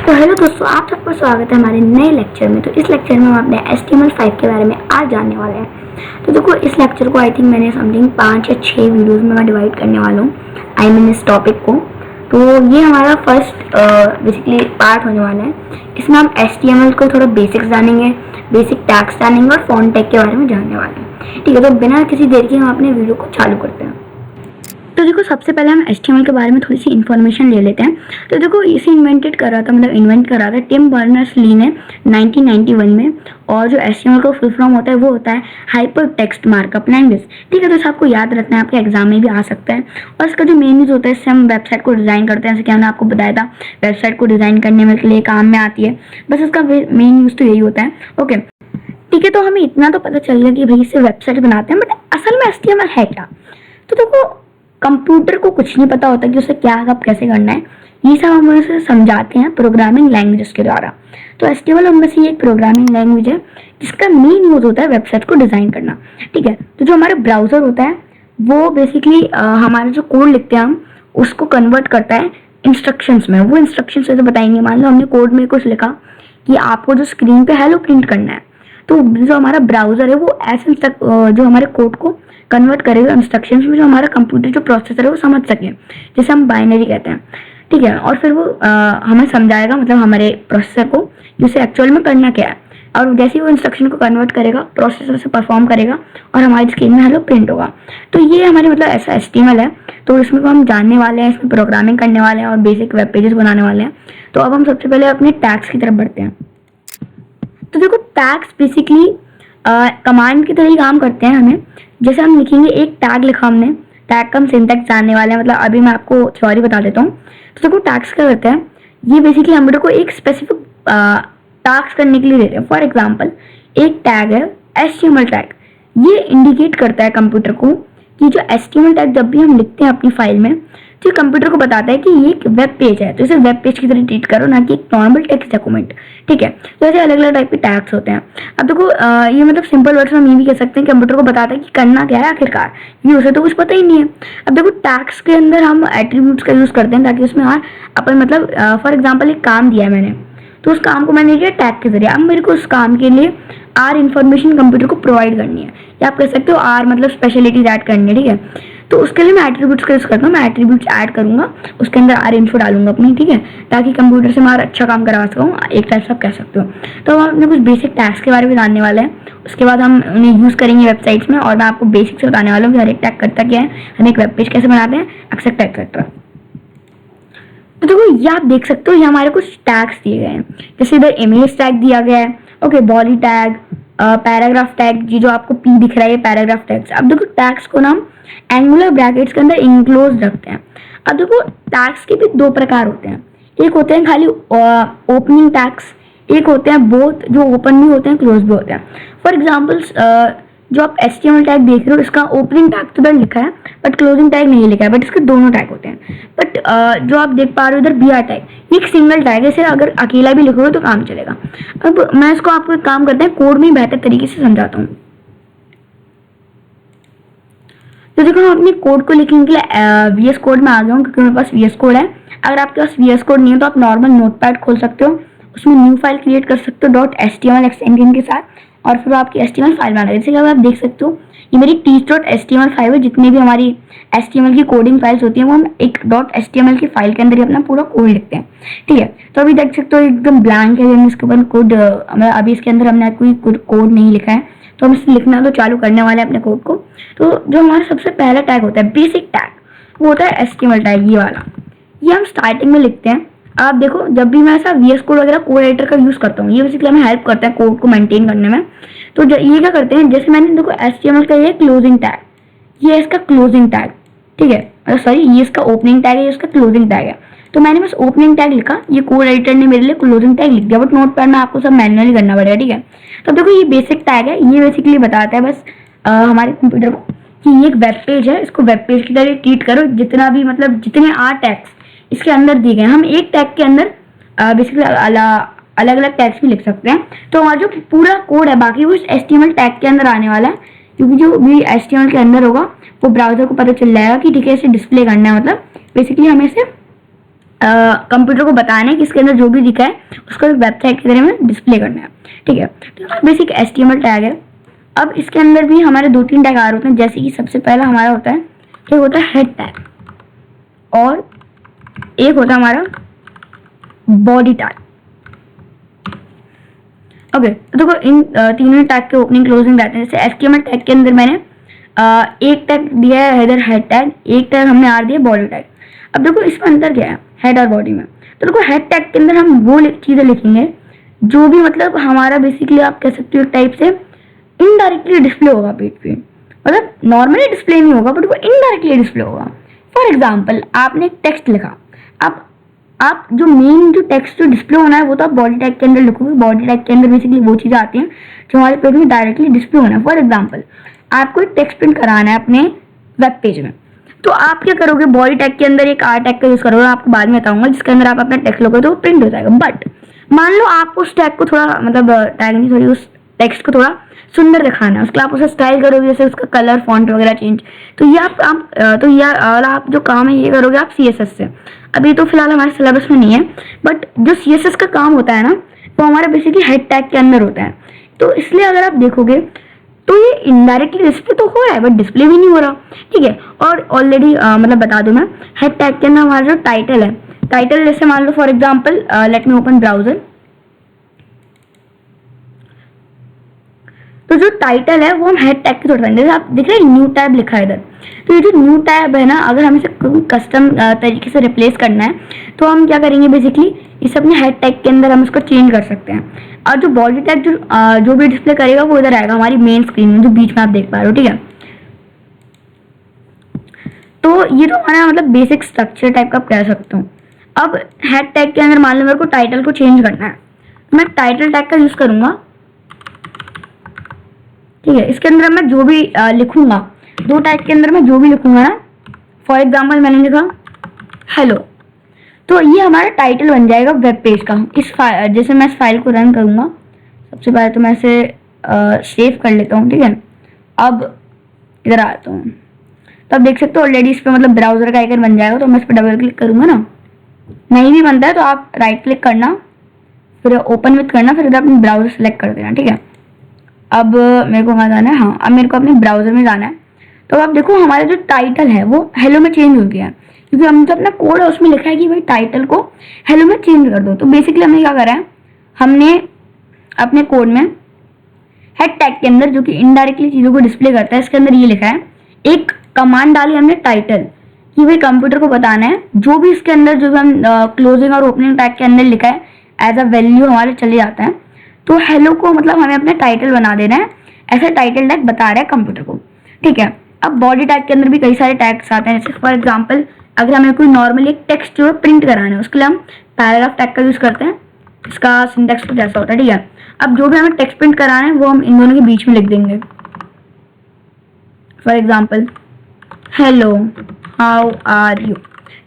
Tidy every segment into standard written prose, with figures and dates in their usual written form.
तो हेलो दोस्तों, आप सबका स्वागत है हमारे नए लेक्चर में। तो इस लेक्चर में हम अपने HTML5 के बारे में आज जानने वाले हैं। तो देखो, इस लेक्चर को आई थिंक मैंने समथिंग 5 या 6 वीडियोस में मैं डिवाइड करने वाला हूँ आई मीन इस टॉपिक को। तो ये हमारा फर्स्ट बेसिकली पार्ट होने वाला है। इसमें हम HTML को थोड़ा बेसिक्स जानेंगे, बेसिक टैग्स जानेंगे और फॉन्ट टैग के बारे में जानने वाले हैं। ठीक है, तो बिना किसी देर के हम अपने वीडियो को चालू करते हैं। तो देखो, सबसे पहले हम HTML के बारे में थोड़ी सी इन्फॉर्मेशन ले लेते हैं। तो देखो, इसे इन्वेंट करा था टिम बर्नर्स-ली ने 1991 में। और जो HTML का फुल फॉर्म होता है वो होता है हाइपर टेक्स्ट मार्कअप लैंग्वेज। ठीक है, तो इसे आपको याद रखना है, आपके एग्जाम में भी आ सकता है। और इसका जो मेन यूज होता है, इससे हम वेबसाइट को डिजाइन करते हैं। जैसे कि हमने आपको बताया था, वेबसाइट को डिजाइन करने में के लिए काम में आती है। बस इसका मेन यूज तो यही होता है। ओके, ठीक है, तो हमें इतना तो पता चल गया कि भाई इससे वेबसाइट बनाते हैं, बट असल में HTML है क्या? तो देखो, कंप्यूटर को कुछ नहीं पता होता कि उसे क्या कब कैसे करना है। ये सब हम उसे समझाते हैं प्रोग्रामिंग लैंग्वेजेस के द्वारा। तो HTML उनमें से एक प्रोग्रामिंग लैंग्वेज है जिसका मेन यूज होता है वेबसाइट को डिजाइन करना। ठीक है, तो जो हमारा ब्राउजर होता है वो बेसिकली हमारा जो कोड लिखते हैं हम उसको कन्वर्ट करता है इंस्ट्रक्शंस में। वो इंस्ट्रक्शंस ऐसे बताएंगे, मान लो हमने कोड में कुछ लिखा कि आपको जो स्क्रीन पे हेलो प्रिंट करना है, तो जो हमारा ब्राउजर है वो ऐसे जो हमारे कोड को कन्वर्ट करेगा इंस्ट्रक्शंस में, जो हमारा कंप्यूटर जो प्रोसेसर है वो समझ सके, जैसे हम बाइनरी कहते हैं। ठीक है, और फिर वो हमें समझाएगा, मतलब हमारे प्रोसेसर को, कि उसे एक्चुअल में करना क्या है। और जैसे ही वो इंस्ट्रक्शन को कन्वर्ट करेगा, प्रोसेसर से परफॉर्म करेगा और हमारी स्क्रीन में हेलो प्रिंट होगा। तो ये हमारे मतलब ऐसा HTML है। तो इसमें को हम जानने वाले हैं, इसमें प्रोग्रामिंग करने वाले हैं और बेसिक वेब पेजेस बनाने वाले हैं। तो अब हम सबसे पहले अपने टैग्स की तरफ बढ़ते हैं। तो देखो, टैग्स बेसिकली कमांड की तरह ही काम करते हैं। हमें जैसे हम लिखेंगे, एक टैग लिखा हमने, टैग का हम सिंटैक्स जानने वाले हैं। मतलब अभी मैं आपको थ्योरी बता देता हूँ। तो देखो, टैग्स क्या करते हैं, ये बेसिकली हम लोग को एक स्पेसिफिक टास्क करने के लिए देते हैं। फॉर एग्जाम्पल, एक टैग है HTML टैग। ये इंडिकेट करता है कंप्यूटर को कि जो HTML टैग जब भी हम लिखते हैं अपनी फाइल में, तो कंप्यूटर को बताता है कि ये एक वेब पेज है, तो इसे वेब पेज की तरह ट्रीट करो, ना कि एक नॉर्मल टेक्स्ट डॉक्यूमेंट। ठीक है, तो ऐसे अलग अलग टाइप के टैग्स होते हैं। अब देखो, ये मतलब सिंपल वर्ड्स में हम ये भी कह सकते हैं, कंप्यूटर को बताता है कि करना क्या है आखिरकार, ये उसे तो कुछ पता ही नहीं है। अब देखो, टैग्स के अंदर हम एट्रीब्यूट्स का यूज करते हैं ताकि उसमें अपन मतलब फॉर एग्जाम्पल एक काम दिया है मैंने, तो उस काम को मैंने किया टैग के जरिए। अब मेरे को उस काम के लिए आर इन्फॉर्मेशन कंप्यूटर को प्रोवाइड करनी है, या आप कह सकते हो आर मतलब स्पेशलिटीज ऐड करनी है। ठीक है, तो उसके लिए मैं एट्रीब्यूट्स का यूज करता हूँ। मैं एट्रीब्यूट्स ऐड करूंगा, उसके अंदर आर इन्फो डालूंगा अपनी। ठीक है, ताकि कंप्यूटर से मैं अच्छा काम करवा सकूँ, एक टाइप से आप कह सकते हो। तो हम अपने कुछ बेसिक टैग्स के बारे में जानने वाले हैं। उसके बाद हम उन्हें यूज करेंगे वेबसाइट्स में, और मैं आपको बेसिक से बताने वाला हूँ कि हर एक टैग करता क्या है, हम एक वेब पेज कैसे बनाते हैं, एक्सेट्रा एक्सेट्रा। तो देखो, ये आप देख सकते हो, ये हमारे कुछ टैग्स दिए गए हैं। जैसे इधर इमेज टैग दिया गया है, okay, body tag, paragraph tag, जो आपको P दिख रहा है, पैराग्राफ टैग्स। अब देखो, टैग्स को ना हम एंगुलर ब्रैकेट्स के अंदर इंक्लोज रखते हैं। अब देखो, टैग्स के भी दो प्रकार होते हैं। एक होते हैं खाली ओपनिंग टैग्स, एक होते हैं बोथ, जो ओपन भी होते हैं क्लोज भी होते हैं। फॉर एग्जाम्पल, जो आप HTML टैग देख रहे हो, इसका ओपनिंग टैग तो इधर लिखा है बट क्लोजिंग टैग नहीं लिखा है, बट इसके दोनों टैग होते हैं। बट जो आप देख पा रहे हो इधर BR टैग, ये एक सिंगल टैग है, इसे अगर अकेला भी लिखोगे तो काम चलेगा। अब मैं इसको आपको एक काम करते हैं, कोड में बेहतर तरीके से समझाता हूँ। तो देखो, हम अपने कोड को लिखने के लिए VS कोड में आ गया हूँ, क्योंकि मेरे पास VS कोड है। अगर आपके पास VS कोड नहीं है तो आप नॉर्मल नोटपैड खोल सकते हो, उसमें न्यू फाइल क्रिएट कर सकते हो .html एक्सटेंशन के साथ, और फिर आपकी HTML फाइल बना। जैसे कि आप देख सकते हो, ये मेरी teach.html फाइल है। जितनी भी हमारी HTML की कोडिंग फाइल्स होती हैं वो हम एक .html की फाइल के अंदर ही अपना पूरा कोड लिखते हैं। ठीक है, तो अभी देख सकते हो एकदम ब्लैंक है, इसके ऊपर कोड अभी इसके अंदर हमने कोई कोड नहीं लिखा है, तो हम इसे लिखना तो चालू करने वाले हैं अपने कोड को। तो जो हमारा सबसे पहला टैग होता है, बेसिक टैग, वो होता है HTML टैग, ये वाला। ये हम स्टार्टिंग में लिखते हैं। आप देखो, जब भी मैं ऐसा VS कोड वगैरह कोड एडिटर का यूज करता हूँ, ये बेसिकली हमें हेल्प करता है कोड को मेंटेन करने में। तो ये क्या करते हैं, जैसे मैंने देखो HTML का ये क्लोजिंग टैग, ये इसका क्लोजिंग टैग। ठीक है, सॉरी, ये इसका ओपनिंग टैग है, ये इसका क्लोजिंग टैग है। तो मैंने बस ओपनिंग टैग लिखा, ये कोड एडिटर ने मेरे लिए क्लोजिंग टैग लिख दिया, बट नोटपैड में आपको सब मैन्युअली करना पड़ेगा। ठीक है, तो देखो, ये बेसिक टैग है। ये बेसिकली बताता है बस हमारे कंप्यूटर को कि ये एक वेब पेज है, इसको वेब पेज की तरह ट्रीट करो। जितना भी मतलब जितने टैग्स इसके अंदर दिए गए, हम एक टैग के अंदर बेसिकली अलग अलग टैग्स भी लिख सकते हैं। तो हमारा जो पूरा कोड है बाकी वो HTML टैग के अंदर आने वाला है, क्योंकि जो भी HTML के अंदर होगा वो ब्राउजर को पता चल जाएगा कि ठीक है, इसे डिस्प्ले करना है। मतलब बेसिकली हमें इसे कंप्यूटर को बताना है कि इसके अंदर जो भी लिखा है उसको वेबसाइट की तरह में डिस्प्ले करना है, ठीक है। तो बेसिक HTML टैग है। अब इसके अंदर भी हमारे 2-3 टैग आ रहे होते हैं, जैसे कि सबसे पहला हमारा होता है, एक होता है हेड टैग और एक होता है हमारा बॉडी टैग। ओके, तो देखो इन तीनों टैग के ओपनिंग क्लोजिंग रहते हैं। जैसे HTML टैग के अंदर मैंने एक टैग दिया है इधर हेड टैग, एक टैग हमने आर दिया बॉडी टैग। अब देखो इसमें अंतर क्या है हेड और बॉडी में। तो देखो हेड टैग के अंदर हम वो चीजें लिखेंगे जो भी मतलब हमारा बेसिकली आप कह सकते हो टाइप से इनडायरेक्टली डिस्प्ले होगा पेज पे, मतलब नॉर्मली डिस्प्ले नहीं होगा बट वो इनडायरेक्टली डिस्प्ले होगा। फॉर एग्जाम्पल आपने एक टेक्स्ट लिखा, आप जो मेन जो टेक्स्ट जो डिस्प्ले होना है वो तो आप बॉडी टैग के अंदर लिखोगे। बॉडी टैग के अंदर बेसिकली वो चीज़ें आती हैं जो हमारे पेज में डायरेक्टली डिस्प्ले होना है। फॉर एग्जाम्पल आपको एक टेक्स्ट प्रिंट कराना है अपने वेब पेज में, तो आप क्या करोगे, बॉडी टैग के अंदर एक आर टैग का यूज करोगे, आपको बाद में बताऊंगा, जिसके अंदर आप अपना टेक्स्ट लोगे तो वो प्रिंट हो जाएगा। बट मान लो आप उस टैग को थोड़ा मतलब टैग नहीं सॉरी उस टेक्स्ट को थोड़ा सुंदर दिखाना है, उसके आप उसे स्टाइल करोगे, जैसे उसका कलर फॉन्ट वगैरह चेंज, तो ये आप जो काम है ये करोगे आप CSS से। अभी तो फिलहाल हमारे सिलेबस में नहीं है, बट जो CSS का काम होता है ना वो हमारा बेसिकली हेड टैग के अंदर होता है। तो इसलिए अगर आप देखोगे तो ये इनडायरेक्टली डिस्प्ले तो हो रहा है बट डिस्प्ले भी नहीं हो रहा, ठीक है। और ऑलरेडी मतलब बता दूं मैं, हेड टैग के अंदर हमारा जो टाइटल है, टाइटल जैसे मान लो for example let me open browser, तो जो टाइटल है वो हम हेड टैग के थोड़ा जैसे आप देख रहे हैं न्यू टैब लिखा है इधर, तो ये जो न्यू टैब है ना अगर हम इसे कस्टम तरीके से रिप्लेस करना है तो हम क्या करेंगे, बेसिकली इसे अपने हेड टैग के अंदर हम इसको चेंज कर सकते हैं। और जो बॉडी टैग जो भी डिस्प्ले करेगा वो इधर आएगा हमारी मेन स्क्रीन में, जो बीच में आप देख पा रहे हो, ठीक है। तो ये तो हमारा मतलब बेसिक स्ट्रक्चर टाइप का कह सकता हूँ। अब हेड टैग के अंदर मान लो मेरे को टाइटल को चेंज करना है, तो मैं टाइटल टैग का यूज करूंगा, ठीक है। इसके अंदर मैं जो भी लिखूंगा, दो टैग के अंदर मैं जो भी लिखूंगा ना, फॉर एग्जाम्पल मैंने लिखा हेलो, तो ये हमारा टाइटल बन जाएगा वेब पेज का। इस फाइल जैसे मैं इस फाइल को रन करूंगा, सबसे पहले तो मैं इसे सेव कर लेता हूँ, ठीक है। अब इधर आता हूँ, तो आप देख सकते हो ऑलरेडी इस पर मतलब ब्राउजर का आइकन बन जाएगा। तो मैं इस पर डबल क्लिक करूंगा ना, नहीं भी बनता है तो आप राइट क्लिक करना, फिर ओपन विथ करना, फिर इधर अपनी ब्राउजर सेलेक्ट कर देना, ठीक है। अब मेरे को कहाँ जाना है, हाँ अब मेरे को अपने ब्राउजर में जाना है। तो आप देखो हमारा जो टाइटल है वो हेलो में चेंज हो गया है, क्योंकि हमने जो अपना कोड है उसमें लिखा है कि भाई टाइटल को हेलो में चेंज कर दो। तो बेसिकली हमने क्या करा है, हमने अपने कोड में हेड टैग के अंदर जो कि इनडायरेक्टली चीज़ों को डिस्प्ले करता है, इसके अंदर ये लिखा है, एक कमांड डाली हमने टाइटल कि भाई कंप्यूटर को बताना है जो भी इसके अंदर जो भी हम क्लोजिंग और ओपनिंग टैग के अंदर लिखा है एज अ वैल्यू हमारे चले जाता है। तो हेलो को मतलब हमें अपना टाइटल बना देना है, ऐसा टाइटल टैग बता रहा है कंप्यूटर को, ठीक है। अब बॉडी टैग के अंदर भी कई सारे टैग्स आते हैं, जैसे फॉर एग्जांपल अगर हमें कोई नॉर्मली एक टेक्स्ट जो है प्रिंट कराना है उसके लिए हम पैराग्राफ टैग का यूज करते हैं। इसका सिंटैक्स तो जैसा होता है, ठीक है। अब जो भी हमें टेक्स्ट प्रिंट कराना है वो हम इन दोनों के बीच में लिख देंगे, for example hello how are you,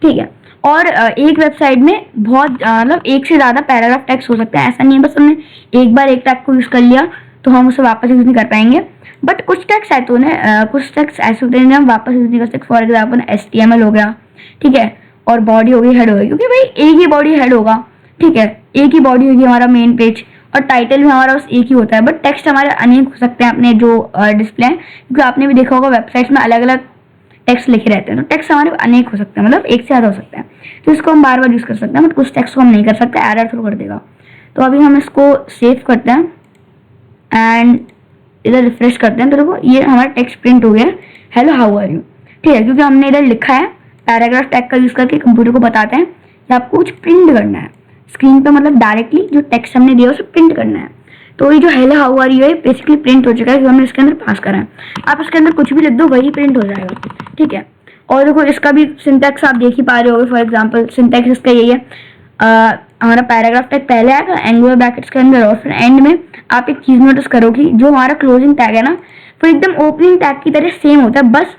ठीक है। और एक वेबसाइट में बहुत मतलब एक से ज़्यादा पैराग्राफ टैग्स हो सकते हैं, ऐसा नहीं है बस हमने एक बार एक टैग को यूज़ कर लिया तो हम उसे वापस यूज़ नहीं कर पाएंगे। बट कुछ टैग्स ऐसे होते हैं कुछ टैग्स ऐसे होते हैं हम वापस यूज़ नहीं कर सकते। फॉर एग्जाम्पल HTML हो गया, ठीक है, और बॉडी हो गई, हेड हो गई, क्योंकि भाई एक ही बॉडी हेड होगा, ठीक है, एक ही बॉडी होगी हमारा मेन पेज, और टाइटल भी हमारा बस एक ही होता है। बट टेक्स्ट हमारे अनेक हो सकते हैं अपने जो डिस्प्ले हैं, क्योंकि आपने भी देखा होगा वेबसाइट्स में अलग अलग टेक्स्ट लिखे रहते हैं, तो टेक्स्ट हमारे अनेक हो सकते हैं, मतलब एक से ज़्यादा हो सकते हैं। तो इसको हम बार बार यूज़ कर सकते हैं, बट कुछ टेक्स्ट को हम नहीं कर सकते, एरर थ्रो कर देगा। तो अभी हम इसको सेव करते हैं एंड इधर रिफ्रेश करते हैं, तो देखो ये हमारा टेक्स्ट प्रिंट हो गया, हेलो हाउ आर यू, ठीक है, क्योंकि हमने इधर लिखा है पैराग्राफ टैग का यूज़ करके कंप्यूटर को बताते हैं कि आपको कुछ प्रिंट करना है स्क्रीन पे, मतलब डायरेक्टली जो टेक्स्ट हमने दिया उसे प्रिंट करना है। तो ये जो हेलो हाउ आर यू है बेसिकली प्रिंट हो चुका है, क्योंकि हमने इसके अंदर पास करा है। आप इसके अंदर कुछ भी लिख दो वही प्रिंट हो जाएगा, ठीक है। और देखो इसका भी सिंटैक्स आप देख ही पा रहे होगे, फॉर एग्जांपल सिंटैक्स इसका यही है, हमारा पैराग्राफ टैग पहले आएगा एंगुलर ब्रैकेट्स के अंदर, और फिर एंड में आप एक चीज़ नोटिस करोगे जो हमारा क्लोजिंग टैग है ना वो एकदम ओपनिंग टैग की तरह सेम होता है, बस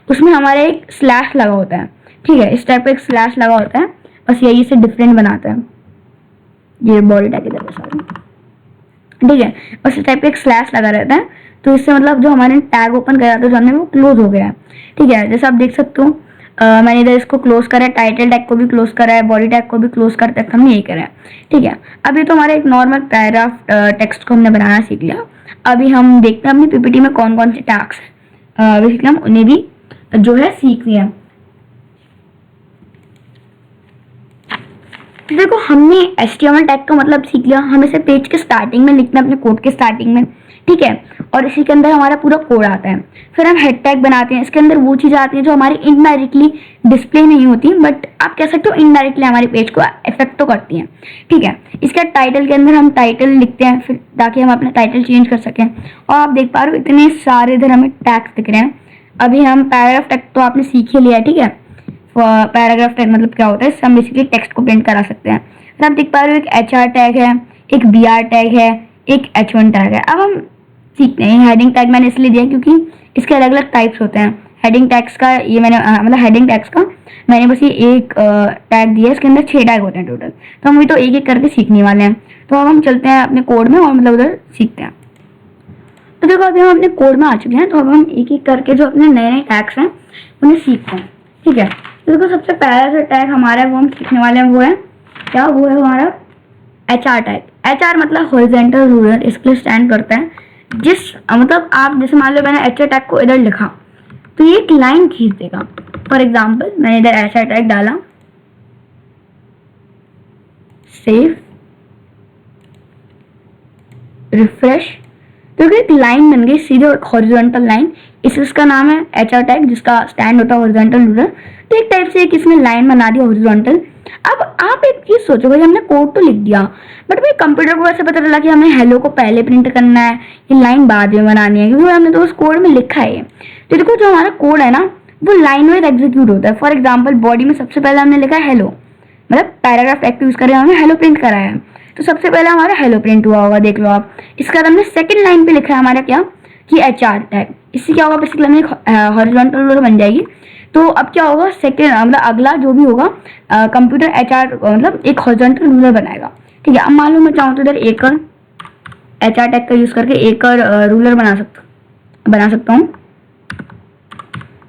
उसमें हमारा एक स्लैश लगा होता है, ठीक है, इस टाइप का एक स्लैश लगा होता है, बस यही इसे डिफरेंट बनाता है। ये बॉडी टैग की तरह सारा, ठीक है, बस इस टाइप का एक स्लैश लगा रहता है, तो इससे मतलब जो हमारे टैग ओपन कर रहा था जो हमने वो क्लोज हो गया है, ठीक है। जैसे आप देख सकते हो मैंने इधर इसको क्लोज करा है, टाइटल टैग को भी क्लोज करा है, बॉडी टैग को भी क्लोज कर तक हमने यही करा है। ठीक है, अभी तो हमारा एक नॉर्मल पैराग्राफ टेक्स्ट को हमने बनाना सीख लिया। अभी हम देखते हैं अपनी पीपीटी में कौन कौन से टैग्स हैं, बेसिकली हम उन्हें भी जो है सीख लिया। देखो हमने HTML टैग का मतलब सीख लिया, हम इसे पेज के स्टार्टिंग में लिखते हैं, अपने कोड के स्टार्टिंग में। ठीक है, और इसी के अंदर हमारा पूरा कोड आता है। फिर हम हेड टैग बनाते हैं, इसके अंदर वो चीज़ें आती हैं जो हमारी इनडायरेक्टली डिस्प्ले नहीं होती, बट आप कह सकते हो इनडायरेक्टली हमारे पेज को इफेक्ट तो करती हैं। ठीक है, इसके टाइटल के अंदर हम टाइटल लिखते हैं, फिर ताकि हम अपना टाइटल चेंज कर सकें। और आप देख पा रहे हो इतने सारे इधर हमें टैग्स दिख रहे हैं। अभी हम पैराग्राफ टैग तो आपने सीख ही लिया है। ठीक है, पैराग्राफ टैग मतलब क्या होता है, इससे हम बेसिकली टेक्स्ट को प्रिंट करा सकते हैं। फिर आप देख पा रहे हो एक HR टैग है, एक BR टैग है, एक H1 टैग है। अब हम सीखते हैं। हेडिंग टैग मैंने इसलिए दिया क्योंकि इसके अलग अलग टाइप्स होते हैं। हेडिंग टैग्स का ये मैंने मतलब हेडिंग टैग्स का मैंने बस ये एक टैग दिया है, इसके अंदर 6 टैग होते हैं टोटल। तो हम भी तो एक एक करके सीखने वाले हैं। तो अब हम चलते हैं अपने कोड में और मतलब उधर सीखते हैं। तो देखो अभी हम अपने कोड में आ चुके हैं, तो अब हम एक एक करके जो अपने नए नए टैग्स हैं उन्हें सीखते हैं। ठीक है, तो देखो सबसे पहला जो टैग हमारा है वो हम सीखने वाले हैं, वो है क्या, वो है हमारा HR टैग। HR मतलब हॉरिजॉन्टल रूलर, इसके लिए स्टैंड करता है। मतलब आप जैसे मान लो मैंने HR टैग को इधर लिखा तो ये एक लाइन खींच देगा। फॉर एग्जाम्पल मैंने इधर HR टैग डाला, सेव, रिफ्रेश, तो एक लाइन बन गई सीधे हॉरिजॉन्टल लाइन। इसका नाम है HR टैग, जिसका स्टैंड होता है हॉरिजॉन्टल रूलर। तो एक टाइप से एक इसने लाइन बना दी हॉरिजॉन्टल। अब आप एक चीज सोचो, भाई हमने कोड तो लिख दिया, बट भाई कंप्यूटर को ऐसे पता चला कि हमें हेलो को पहले प्रिंट करना है, ये लाइन बाद में बनानी है, क्योंकि हमने तो उस कोड में लिखा है। तो देखो जो हमारा कोड है ना वो लाइन वाइज एग्जीक्यूट होता है। फॉर एग्जाम्पल बॉडी में सबसे पहले हमने लिखा है हेलो, मतलब पैराग्राफ टैग यूज करें, हमने हेलो प्रिंट कराया है, तो सबसे पहले हमारा हेलो प्रिंट हुआ होगा, देख लो आप। इसके बाद हमने सेकंड लाइन पे लिखा है हमारा क्या, कि HR टैग। इससे क्या होगा, बेसिकली हमें हॉरिजॉन्टल रूलर बन जाएगी। तो अब क्या होगा, सेकंड मतलब अगला जो भी होगा कंप्यूटर HR मतलब एक हॉरिजॉन्टल रूलर बनाएगा। ठीक है, अब मान लो मैं चाहूँ तो इधर एक और HR टैग का यूज करके एक और रूलर बना सकता हूँ।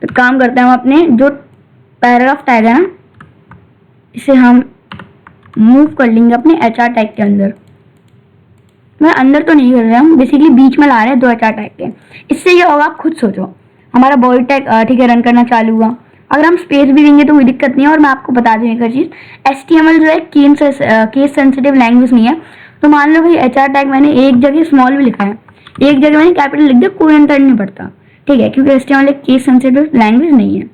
तो काम करते हैं हम अपने जो पैराग्राफ टैग है ना, इसे हम मूव कर लेंगे अपने HR टैग के अंदर। मैं अंदर तो नहीं कर रहा हूँ, बेसिकली बीच में ला रहे हैं 2 HR टैग के। इससे क्या होगा आप खुद सोचो, हमारा बॉडी टैग ठीक है रन करना चालू हुआ। अगर हम स्पेस भी देंगे तो कोई दिक्कत नहीं है। और मैं आपको बता दूँ एक चीज़, HTML जो है केस सेंसिटिव लैंग्वेज नहीं है। तो मान लो भाई HR टैग मैंने एक जगह स्मॉल भी लिखा है, एक जगह मैंने कैपिटल लिख दिया, कोई अंतर नहीं पड़ता। ठीक है, क्योंकि HTML एक केस सेंसिटिव लैंग्वेज नहीं है।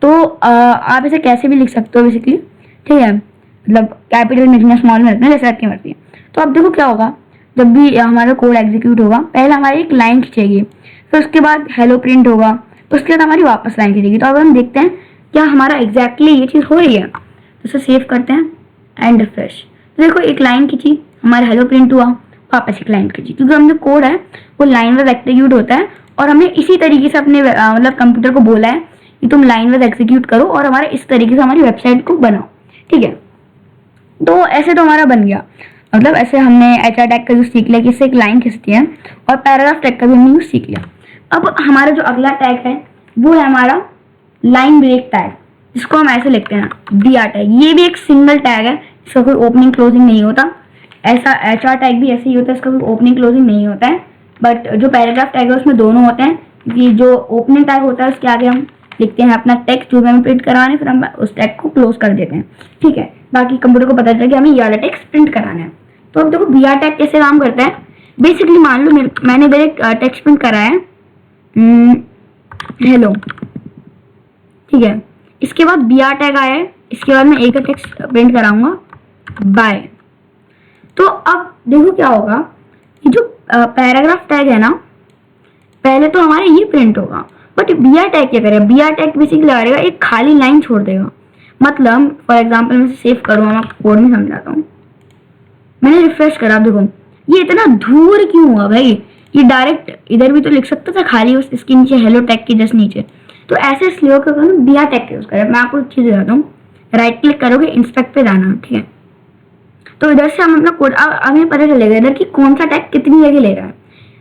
तो आप इसे कैसे भी लिख सकते हो बेसिकली। ठीक है, मतलब कैपिटल में लिखना, स्मॉल में लिखना, जैसे आपकी मर्जी है। तो अब देखो क्या होगा, जब भी हमारा कोड एग्जीक्यूट होगा पहले हमारी एक लाइन खींचेगी, फिर उसके बाद हेलो प्रिंट होगा, तो उसके बाद हमारी वापस लाइन खींचेगी। तो अब हम देखते हैं क्या हमारा एग्जैक्टली ये चीज़ हो रही है। तो इसे सेव करते हैं एंड रिफ्रेश। तो देखो एक लाइन खींची, हमारा हेलो प्रिंट हुआ, वापस एक लाइन खींची, क्योंकि हम जो कोड है वो लाइन वाइज एग्जीक्यूट होता है। और हमने इसी तरीके से अपने मतलब कंप्यूटर को बोला है कि तुम लाइन वाइज एग्जीक्यूट करो और हमारे इस तरीके से हमारी वेबसाइट को बनाओ। ठीक है, तो ऐसे तो हमारा बन गया। मतलब ऐसे हमने HR टैग का यूज सीख लिया कि इससे एक लाइन खींचती है, और पैराग्राफ टैग का भी हमने यूज सीख लिया। अब हमारा जो अगला टैग है वो है हमारा लाइन ब्रेक टैग, जिसको हम ऐसे लिखते हैं BR टैग। ये भी एक सिंगल टैग है, इसका कोई ओपनिंग क्लोजिंग नहीं होता। ऐसा HR टैग भी ऐसे ही होता है, इसका कोई ओपनिंग क्लोजिंग नहीं होता है। बट जो पैराग्राफ टैग है उसमें दोनों होते हैं, कि जो ओपनिंग टैग होता है उसके आगे हम लिखते हैं अपना टेक्स्ट जो हमें प्रिंट कराना है, फिर हम उस टैग को क्लोज कर देते हैं। ठीक है, बाकी कंप्यूटर को पता चला कि हमें ये वाला टेक्स्ट प्रिंट कराना है। तो अब देखो BR टैग कैसे काम करता है। बेसिकली मान लो मैंने इधर एक टेक्स्ट प्रिंट करा है हेलो। ठीक है, इसके बाद BR टैग आया है, इसके बाद मैं एक टेक्स्ट प्रिंट कराऊंगा बाय। तो अब देखो क्या होगा, ये जो पैराग्राफ टैग है ना, पहले तो हमारे ये प्रिंट होगा, बट BR टैग क्या करेगा, BR टैग बेसिकली लगाएगा एक खाली लाइन छोड़ देगा। मतलब फॉर एग्जाम्पल मैं सेव करूँ, मैं कोड में समझाता हूँ। मैंने रिफ्रेश करा, देखो ये इतना दूर क्यों हुआ भाई, ये डायरेक्ट इधर भी तो लिख सकता था खाली उस इसके नीचे हेलो टैग के जस्ट नीचे। तो ऐसे इसलिए BR टैग यूज करें। मैं आपको एक चीज बताता हूँ, राइट क्लिक करोगे, इंस्पेक्ट पे जाना। ठीक है, तो इधर से हम अपना कोड, हमें पता चलेगा इधर कि कौन सा टैग कितनी जगह ले रहा है।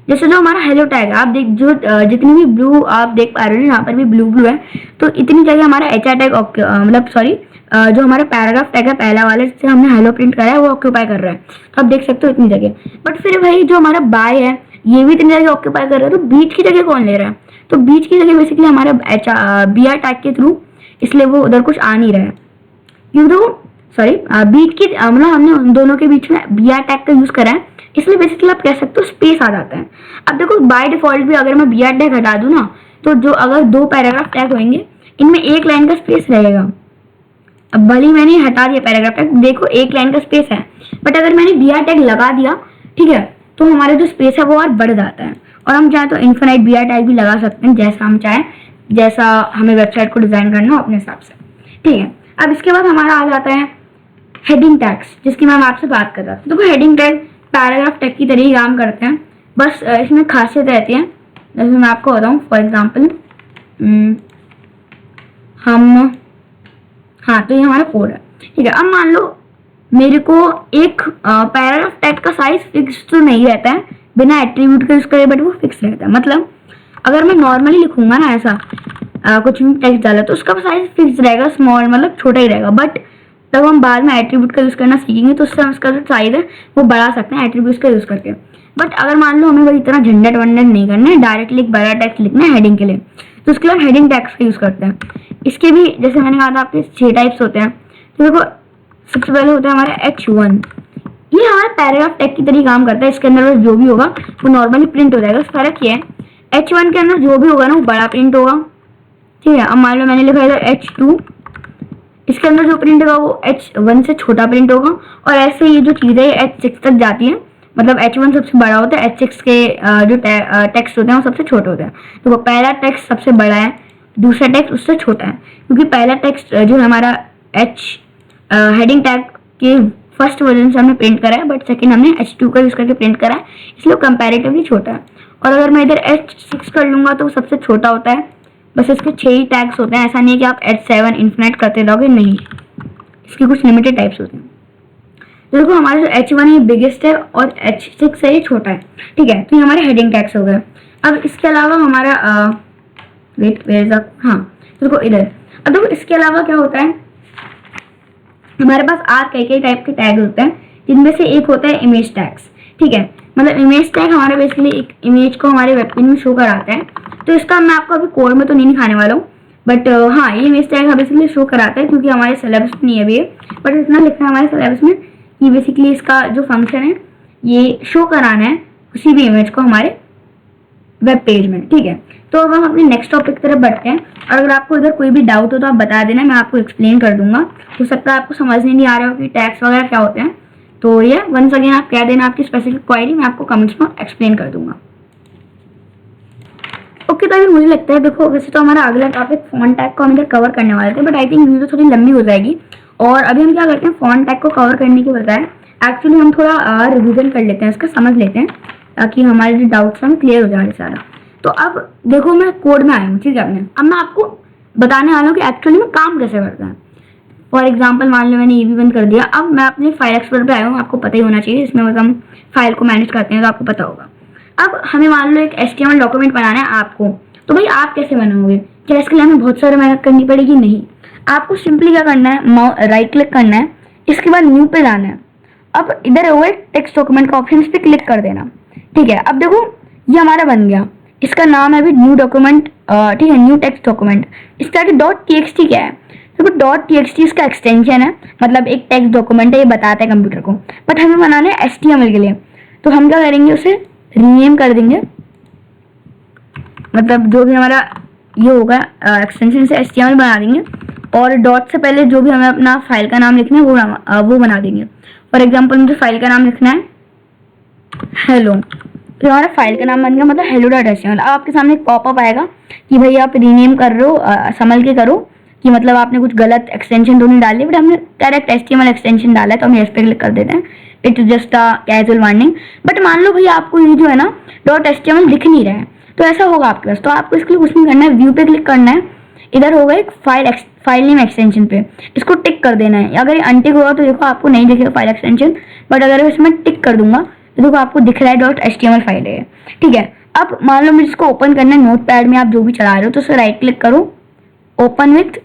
जैसे जो हमारा हेलो टैग है, आप देख जो जितनी भी ब्लू आप देख पा रहे हो, यहाँ पर भी ब्लू ब्लू है, तो इतनी जगह हमारा HR टैग मतलब सॉरी जो हमारा पैराग्राफ टैग है पहला वाला जिससे हमने हेलो प्रिंट करा है वो ऑक्यूपाई कर रहा है, तो आप देख सकते हो इतनी जगह। बट फिर भाई जो हमारा बाय है ये भी इतनी जगह ऑक्यूपाई कर रहा है, तो बीच की जगह कौन ले रहा है? तो बीच की जगह बेसिकली हमारा BR टैग के थ्रू, इसलिए वो उधर कुछ आ नहीं रहा है, क्योंकि सॉरी बीच की मतलब हमने उन दोनों के बीच में BR टैग का यूज करा है, इसलिए बेसिकली आप कह सकते हो स्पेस आ जाता है। अब देखो बाय डिफॉल्ट भी अगर मैं BR टैग हटा दूं ना, तो जो अगर 2 पैराग्राफ टैग होंगे इनमें 1 लाइन का स्पेस रहेगा। अब भले मैंने हटा दिया पैराग्राफ टैग, देखो 1 लाइन का स्पेस है, बट अगर मैंने BR टैग लगा दिया, ठीक है, तो हमारा जो स्पेस है वो और बढ़ जाता है। और हम चाहे तो इन्फिनाइट BR टैग भी लगा सकते हैं, जैसा हम चाहें, जैसा हमें वेबसाइट को डिजाइन करना हो अपने हिसाब से, ठीक है। अब इसके बाद हमारा आ जाता है हेडिंग टैग्स, जिसकी मैं आपसे बात कर रहा था। देखो हेडिंग टैग पैराग्राफ टैग की तरह ही काम करते हैं, बस इसमें खासियत रहती है। जैसे मैं आपको बताऊँ फॉर एग्जाम्पल, हम हाँ तो ये हमारा कोड है, ठीक है। अब मान लो मेरे को एक पैराग्राफ टैग का साइज फिक्स तो नहीं रहता है बिना एट्रीब्यूट के यूज करे, बट वो फिक्स रहता है। मतलब अगर मैं नॉर्मली लिखूंगा ना ऐसा कुछ भी टेक्स्ट डाला तो उसका साइज फिक्स रहेगा, स्मॉल मतलब छोटा ही रहेगा। बट जब हम बाद में एट्रीब्यूट का यूज करना सीखेंगे तो उससे हम उसका जो साइज है वो बढ़ा सकते हैं एट्रीब्यूट का यूज करके। बट अगर मान लो हमें वही इतना झंझट वंडट नहीं करना है, डायरेक्टली एक बड़ा टेक्स्ट लिखना है हेडिंग के लिए, तो उसके लिए हम हेडिंग टैग्स का यूज करते हैं। इसके भी जैसे मैंने कहा था आपके 6 टाइप्स होते हैं। तो देखो सबसे पहले होता है हमारा H1, ये हमारा पैराग्राफ टैग की तरह काम करता है। इसके अंदर जो भी होगा वो नॉर्मली प्रिंट हो जाएगा। फर्क ये है H1 के अंदर जो भी होगा ना वो बड़ा प्रिंट होगा, ठीक है। अब मान लो मैंने लिखा है H2, इसके अंदर जो प्रिंट होगा वो H1 से छोटा प्रिंट होगा। और ऐसे ये जो चीज़ है H6 तक जाती है, मतलब H1 सबसे बड़ा होता है, H6 के जो टेक्स्ट होते हैं वो सबसे छोटे होते हैं। तो वो पहला टेक्स्ट सबसे बड़ा है, दूसरा टेक्स्ट उससे छोटा है, क्योंकि पहला टेक्स्ट जो हमारा हेडिंग टैग के फर्स्ट वर्जन से हमने प्रिंट करा है, बट सेकंड हमने H2 का यूज करके प्रिंट करा है, इसलिए वो कंपैरेटिवली छोटा है। और अगर मैं इधर H6 कर लूंगा तो वो सबसे छोटा होता है। बस इसके 6 ही टैग्स होते हैं, ऐसा नहीं है कि आप H7 इन्फिनाइट करते रहोगे, नहीं, इसके कुछ लिमिटेड टाइप्स होते हैं। तो देखो हमारा जो H1 है ये बिगेस्ट है और H6 है ये छोटा है, ठीक है। तो ये हमारे हेडिंग टैग्स हो गए। अब इसके अलावा हमारा हाँ तो देखो इधर, अब देखो इसके अलावा क्या होता है, हमारे पास और कई टाइप के टैग होते हैं, जिनमें से एक होता है इमेज टैग्स, ठीक है। मतलब इमेज टैग हमारे बेसिकली एक इमेज को हमारे वेब पेज में शो कराता है। तो इसका मैं आपको अभी कोड में तो नहीं दिखाने वाला हूँ, बट हाँ ये इमेज टैग हमें बेसिकली शो कराता है, क्योंकि हमारे सिलेबस में नहीं है अभी, बट इतना लिखा है हमारे सिलेबस में कि बेसिकली इसका जो फंक्शन है ये शो कराना है उसी भी इमेज को हमारे वेब पेज में, ठीक है। तो अब हम अपने नेक्स्ट टॉपिक की तरफ बढ़ते हैं। और अगर आपको इधर कोई भी डाउट हो तो आप बता देना, मैं आपको एक्सप्लेन कर दूंगा। हो सकता है आपको समझ नहीं आ रहा हो कि टैग्स वगैरह क्या होते हैं, तो ये वंस अगेन आप कह देना आपकी स्पेसिफिक क्वेरी, मैं आपको कमेंट्स में एक्सप्लेन कर दूंगा। ओके, तो अभी मुझे लगता है देखो वैसे तो हमारा अगला टॉपिक फॉन्ट टैग को हम इधर कवर करने वाले थे, बट आई थिंक वीडियो थोड़ी लंबी हो जाएगी। और अभी हम क्या करते हैं, फॉन्ट टैग को कवर करने के बजाय एक्चुअली हम थोड़ा रिविजन कर लेते हैं, इसका समझ लेते हैं, ताकि हमारे जो डाउट्स हैं क्लियर हो जाए सारा। तो अब देखो मैं कोड में आया हूँ, ठीक है। अब मैं आपको बताने वाला हूँ कि एक्चुअली में काम कैसे करता है। फॉर एग्जाम्पल मान लो मैंने ये भी बंद कर दिया, अब मैं अपने फाइल एक्सप्लोरर पे आया हूँ, आपको पता ही होना चाहिए, इसमें मतलब हम फाइल को मैनेज करते हैं तो आपको पता होगा। अब हमें मान लो एक HTML डॉक्यूमेंट बनाना है आपको, तो भाई आप कैसे बनाओगे? क्या इसके लिए हमें बहुत सारी मेहनत करनी पड़ेगी? नहीं, आपको सिंपली क्या करना है, राइट क्लिक करना है, इसके बाद न्यू पे जाना है। अब इधर हुए टेक्स्ट डॉक्यूमेंट का ऑप्शन, इस पर क्लिक कर देना, ठीक है। अब देखो ये हमारा बन गया, इसका नाम है अभी न्यू डॉक्यूमेंट, ठीक है, न्यू टेक्स्ट डॉक्यूमेंट। इसका .txt क्या है? देखो .txt इसका एक्सटेंशन है, मतलब एक टेक्स्ट डॉक्यूमेंट है, ये बताता है कंप्यूटर को, बट हमें बनाना है HTML के लिए। तो हम क्या करेंगे, उसे रीनेम कर देंगे, मतलब जो भी हमारा ये होगा एक्सटेंशन से HTML बना देंगे, और डॉट से पहले जो भी हमें अपना फाइल का नाम लिखना है वो बना देंगे। फॉर एग्जाम्पल मुझे फाइल का नाम लिखना है हेलो, तो हमारा फाइल का नाम बन गया, मतलब hello.html। अब आपके सामने एक पॉपअप आएगा कि भाई आप रीनेम कर रहे हो, संभल के करो, कि मतलब आपने कुछ गलत एक्सटेंशन तो नहीं डाली, बट हमने डायरेक्ट HTML एक्सटेंशन डाला है, तो हम इस पे क्लिक कर देते हैं, it is just a casual warning. But मान लो भाई आपको ये जो है ना .html दिख नहीं रहा है, तो ऐसा होगा आपके पास, तो आपको इसके लिए कुछ नहीं करना है, व्यू पे क्लिक करना है, इधर होगा एक फाइल नेम एक्सटेंशन पे, इसको टिक कर देना है। अगर ये अनटिक होगा तो देखो आपको नहीं दिखेगा फाइल एक्सटेंशन, बट अगर इसमें टिक कर दूंगा तो देखो आपको दिख रहा है .html फाइल है, ठीक है। अब मान लो मुझे इसको ओपन करना है नोटपैड में, आप जो भी चला रहे हो तो उसे राइट क्लिक करो, ओपन विथ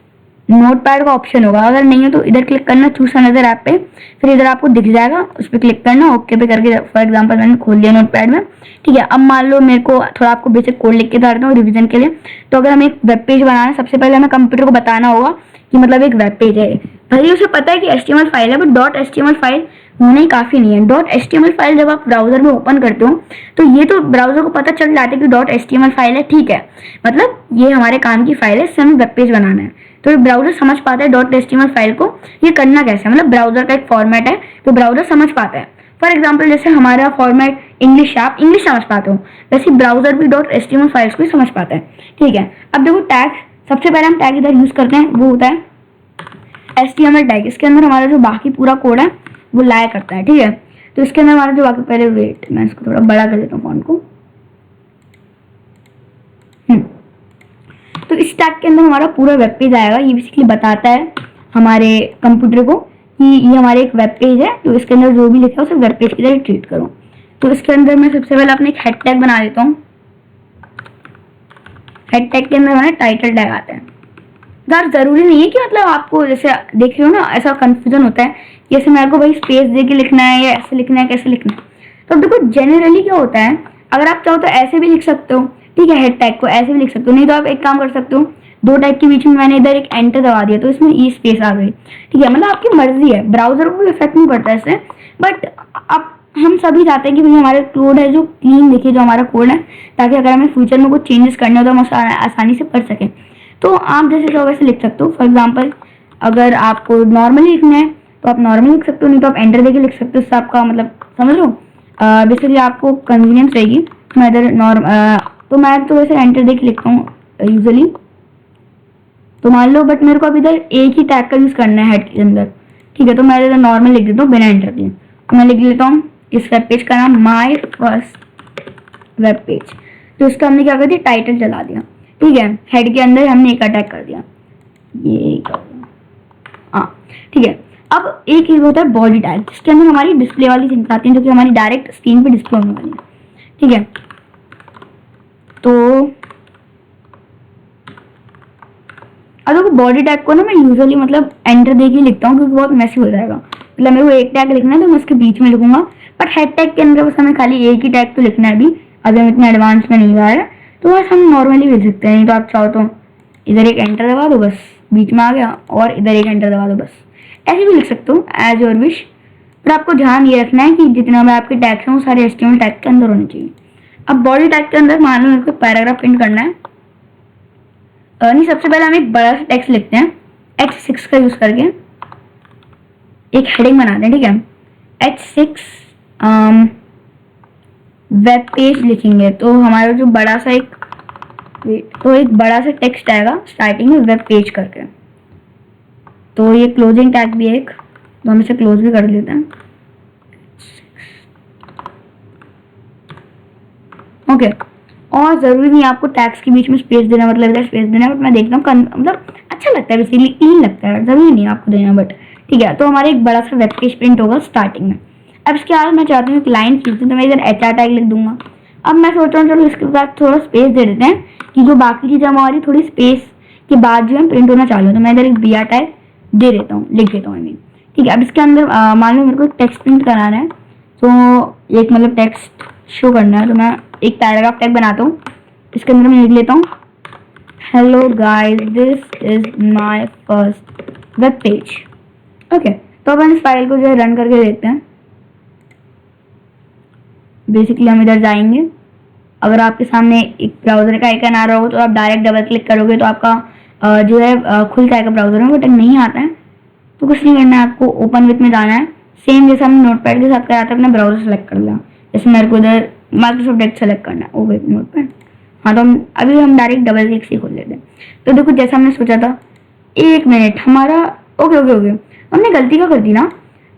नोटपैड का ऑप्शन होगा, अगर नहीं है तो इधर क्लिक करना चूज अनदर ऐप पे, फिर इधर आपको दिख जाएगा, उस पर क्लिक करना, ओके पे करके फॉर एग्जांपल मैंने खोल लिया नोटपैड में, ठीक है। अब मान लो मेरे को थोड़ा आपको बेसिक कोड लिख के डालता हूँ रिवीजन के लिए। तो अगर हमें एक वेब पेज बनाना है, सबसे पहले हमें कंप्यूटर को बताना होगा कि मतलब एक वेब पेज है, भले उसे पता है कि HTML फाइल है, बट .html फाइल होना ही काफी नहीं है। .html फाइल जब आप ब्राउजर में ओपन करते हो तो ये तो ब्राउजर को पता चल जाता है कि .html फाइल है, ठीक है, मतलब ये हमारे काम की फाइल है, इससे हमें वेब पेज बनाना है। तो ब्राउजर समझ पाता है .html फाइल को ये करना कैसे है, मतलब ब्राउजर का एक फॉर्मेट है तो ब्राउजर समझ पाता है। फॉर एग्जाम्पल जैसे हमारा फॉर्मेट इंग्लिश है, आप इंग्लिश समझ पाते हो, वैसे ब्राउजर भी .html फाइल्स को समझ पाता है, ठीक है। अब देखो टैग, सबसे पहले हम टैग इधर यूज करते हैं, वो होता है HTML टैग। इसके अंदर हमारा जो बाकी पूरा कोड है वो लाया करता है, ठीक है। तो इसके अंदर हमारा जो बाकी, पहले वेट मैं इसको थोड़ा बड़ा कर देता हूँ फॉन्ट को। तो इस टैग के अंदर हमारा पूरा वेब पेज आएगा। ये बेसिकली बताता है हमारे कंप्यूटर को कि ये हमारे एक वेब पेज है, तो इसके अंदर जो भी लिखा है उसे वेब पेज की तरह ट्रीट करो। तो इसके अंदर मैं सबसे पहले अपने एक हेड टैग बना देता हूँ। हेड टैग के अंदर हमारे टाइटल टैग आता है। यार जरूरी नहीं है कि मतलब आपको जैसे देख रहे हो ना ऐसा कंफ्यूजन होता है कि जैसे मेरे को भाई स्पेस दे के लिखना है या ऐसे लिखना है, कैसे लिखना है। तो देखो जनरली क्या होता है, अगर आप चाहो तो ऐसे भी लिख सकते हो, ठीक है, हेड टैग को ऐसे भी लिख सकते हो, नहीं तो आप एक काम कर सकते हो, दो टैग के बीच में मैंने इधर एक एंटर दबा दिया तो इसमें ई स्पेस आ गई, ठीक है, मतलब आपकी मर्जी है, ब्राउजर को इफेक्ट नहीं पड़ता इससे। बट अब हम सभी चाहते हैं कि भाई हमारा कोड है जो क्लीन दिखे, जो हमारा कोड है, ताकि अगर हमें फ्यूचर में कुछ चेंजेस करने हो तो हम आसानी से पढ़ सकें। तो आप जैसे चाहो वैसे लिख सकते हो। फॉर एग्जाम्पल अगर आपको नॉर्मली लिखना है तो आप नॉर्मली लिख सकते हो, नहीं तो आप एंटर देके लिख सकते हो, इससे आपका मतलब समझ लो बेसिकली आपको कन्वीनियंस रहेगी। मैं इधर तो मैं तो वैसे एंटर देके लिखता हूँ यूजुअली, तो मान लो बट मेरे को अब इधर एक ही टैग का यूज करना है हेड के अंदर, ठीक है, तो मैं इधर नॉर्मल लिख देता हूँ बिना एंटर दिए। तो मैं लिख लेता हूँ इस वेब पेज का नाम माई फर्स्ट वेब पेज। तो इसका हमने क्या कर दिया, टाइटल चला दिया, ठीक है, हेड के अंदर हमने एक अटैक कर दिया, ये कर दिया, हाँ ठीक है। अब एक ही होता है बॉडी टैग, जिसके अंदर हमारी डिस्प्ले वाली थिंग्स आती हैं जो कि हमारी डायरेक्ट स्क्रीन पे डिस्प्ले होने वाली है, ठीक है। तो अब देखो बॉडी टैग को ना मैं यूजुअली मतलब एंटर दे के लिखता हूँ क्योंकि बहुत मैसी हो जाएगा, मतलब मेरे को एक टैग लिखना है तो मैं उसके बीच में लिखूंगा, बट हेड टैग के अंदर बस हमें खाली एक ही टैग तो लिखना है अभी हम इतने एडवांस में नहीं जा रहे, तो बस हम नॉर्मली लिख सकते हैं। नहीं तो आप चाहो तो इधर एक एंटर दबा दो, बस बीच में आ गया, और इधर एक एंटर दबा दो, बस ऐसे भी लिख सकते हो एज योर विश। पर आपको ध्यान ये रखना है कि जितना भी आपके टैग्स हैं वो सारे HTML टैग के अंदर होने चाहिए। अब बॉडी टैग के अंदर मान लो मेरे को पैराग्राफ प्रिंट करना है, नहीं सबसे पहले हम एक बड़ा सा टेक्स्ट लिखते हैं, H6 का यूज करके एक हेडिंग बनाते हैं, ठीक है। H6 वेब पेज लिखेंगे तो हमारा जो बड़ा सा एक बड़ा सा टेक्स्ट आएगा स्टार्टिंग में वेब पेज करके। तो ये क्लोजिंग टैग भी है एक, तो हम इसे क्लोज भी कर लेते हैं, ओके। और जरूरी नहीं आपको टैग्स के बीच में स्पेस देना, मतलब इधर स्पेस देना, बट मैं देखता हूँ मतलब अच्छा लगता है, बेसिकली क्लीन लगता है, जरूरी नहीं आपको देना, बट ठीक है। तो हमारा एक बड़ा सा वेब पेज प्रिंट होगा स्टार्टिंग में। अब इसके बाद मैं चाहती हूँ एक लाइन खींचती हूँ, तो मैं इधर HR टैग लिख दूंगा। अब मैं सोच रहा हूँ चलो इसके बाद थोड़ा स्पेस दे देते हैं कि जो बाकी चीज़ें हमारी थोड़ी स्पेस के बाद जो है प्रिंट होना चालू है, तो मैं इधर एक BR टैग दे देता हूँ, लिख देता हूँ, ठीक है। अब इसके अंदर मान लो मेरे को टेक्स्ट प्रिंट कराना है, तो एक मतलब टेक्स्ट शो करना है, तो मैं एक पैराग्राफ टैग बनाता हूँ, इसके अंदर मैं लिख लेता हूँ hello guys this is my first web page, okay. तो अपन इस फाइल को जो है रन करके देखते हैं। बेसिकली हम इधर जाएंगे, अगर आपके सामने एक ब्राउजर का आइकन आ रहा हो तो आप डायरेक्ट डबल क्लिक करोगे तो आपका जो है खुल जाएगा ब्राउजर में, बट नहीं आता है तो कुछ नहीं करना है, आपको ओपन विथ में जाना है, सेम जैसे हमने नोटपैड के साथ करा था, अपना ब्राउजर सेलेक्ट कर लिया, जैसे मेरे को इधर माइक्रोसॉफ्ट एक्सेल सेलेक्ट करना है, ओपन नोटपैड, हाँ। तो हम डायरेक्ट डबल क्लिक से खोल लेते हैं। तो देखो जैसा हमने सोचा था, एक मिनट हमारा ओके ओके ओके हमने गलती क्या कर दी ना,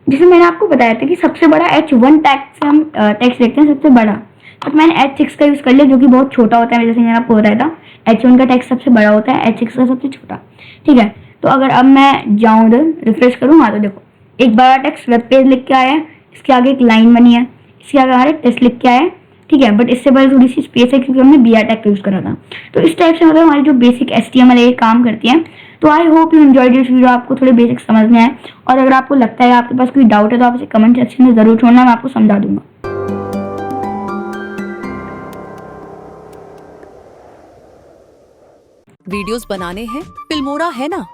जैसे मैंने आपको बताया था कि सबसे बड़ा H1 टैग से हम टेक्स्ट लिखते हैं सबसे बड़ा, बट मैंने H6 का यूज कर लिया जो कि बहुत छोटा होता है, जैसे मैंने आपको बताया था H1 का टेक्स्ट सबसे बड़ा होता है, H6 का सबसे छोटा, ठीक है। तो अगर अब मैं जाऊँ उधर रिफ्रेश करूँ, हाँ तो देखो एक बड़ा टेक्स्ट वेब पेज लिख के आया है, इसके आगे एक लाइन बनी है, इसके आगे हमारे टेस्ट लिख के आए, ठीक है, बट इससे पहले थोड़ी सी स्पेस है क्योंकि हमने BR टैग यूज करा था। तो इस टाइप से मतलब हमारी जो बेसिक HTML है ये काम करती है। तो I hope you enjoyed this video, आपको थोड़े बेसिक समझ में आए, और अगर आपको लगता है आपके पास कोई डाउट है तो आप इसे कमेंट सेक्शन में जरूर छोड़ना, मैं आपको समझा दूंगा। वीडियोस बनाने हैं, फिल्मोरा है ना।